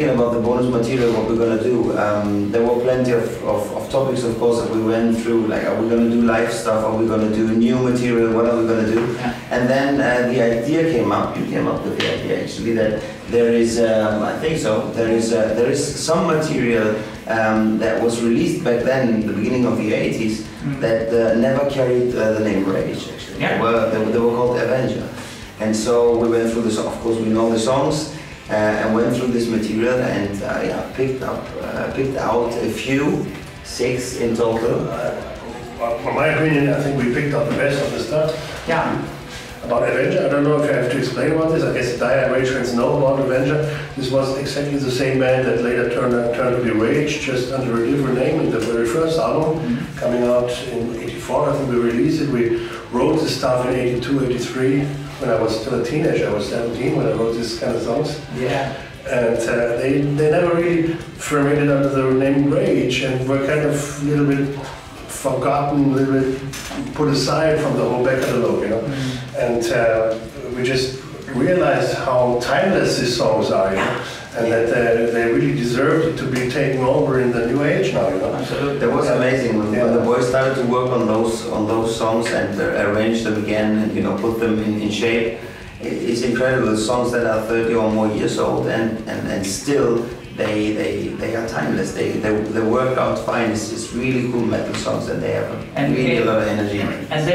thinking about the bonus material, what we're going to do, there were plenty of topics, of course, that we went through, like, are we going to do live stuff, are we going to do new material, what are we going to do? Yeah. And then the idea came up, you came up with the idea actually, that there is, I think so, there is some material that was released back then, in the beginning of the 80s, that never carried the name Rage, actually. Yeah. They were called Avenger. And so we went through this, of course we know the songs, and went through this material and yeah, picked out a few, 6 in total. In my opinion, I think we picked out the best of the stuff. Yeah. About Avenger, I don't know if I have to explain about this. I guess Dire Rage fans know about Avenger. This was exactly the same band that later turned to be Rage, just under a different name in the very first album, coming out in '84. I think we released it. We wrote this stuff in '82, '83. When I was still a teenager, I was 17 when I wrote these kind of songs. Yeah. And they never really fermented under the name Rage and were kind of a little bit forgotten, a little bit put aside from the whole back catalog, you know. And we just realized how timeless these songs are, you know, and that they really deserved to be taken over in the new age now, you know. Absolutely, that was amazing when the boys started to work on those songs and arrange them again and, you know, put them in shape. It's incredible, songs that are 30 or more years old and still they are timeless. They work out fine. It's really cool metal songs and they have really a lot of energy. And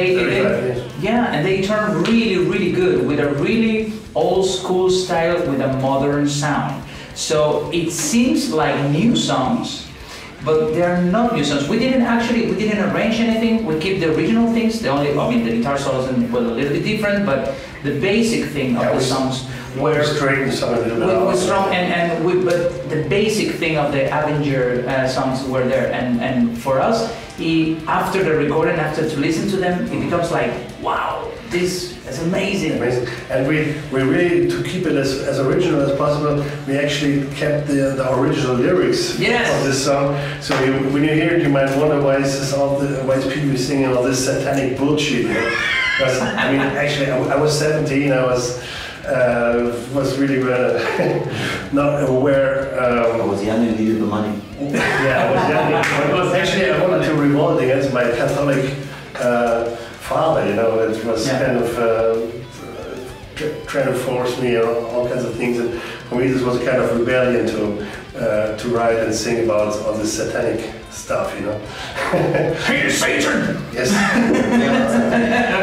they turn really good with a really old school style with a modern sound. So it seems like new songs, but they are not new songs. We didn't arrange anything. We keep the original things. The guitar solos were a little bit different, but the basic thing of the songs were strong, but the basic thing of the Avenger songs were there. And for us, after the recording, after to listen to them, it becomes like, wow, this is amazing. And we really, to keep it as original as possible, we actually kept the original lyrics of this song. So when you hear it, you might wonder why is people singing all this satanic bullshit, you know? Because, I mean, actually, I was 17, I was really not aware. I was young and needed the money. Yeah, I was young. Actually, I wanted to revolt against my Catholic father, you know, that was kind of trying to force me on all kinds of things. And for me, this was a kind of rebellion to write and sing about all this satanic stuff, you know. Hey, Satan! Yes.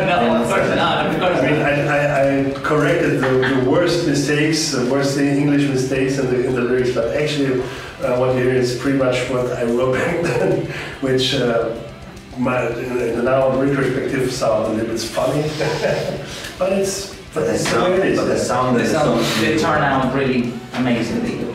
No, of course not. I mean, I corrected the worst mistakes, the worst English mistakes in the lyrics, but actually what you hear is pretty much what I wrote back then, which in now retrospective sound a little bit funny, but the sound they turn out really amazingly.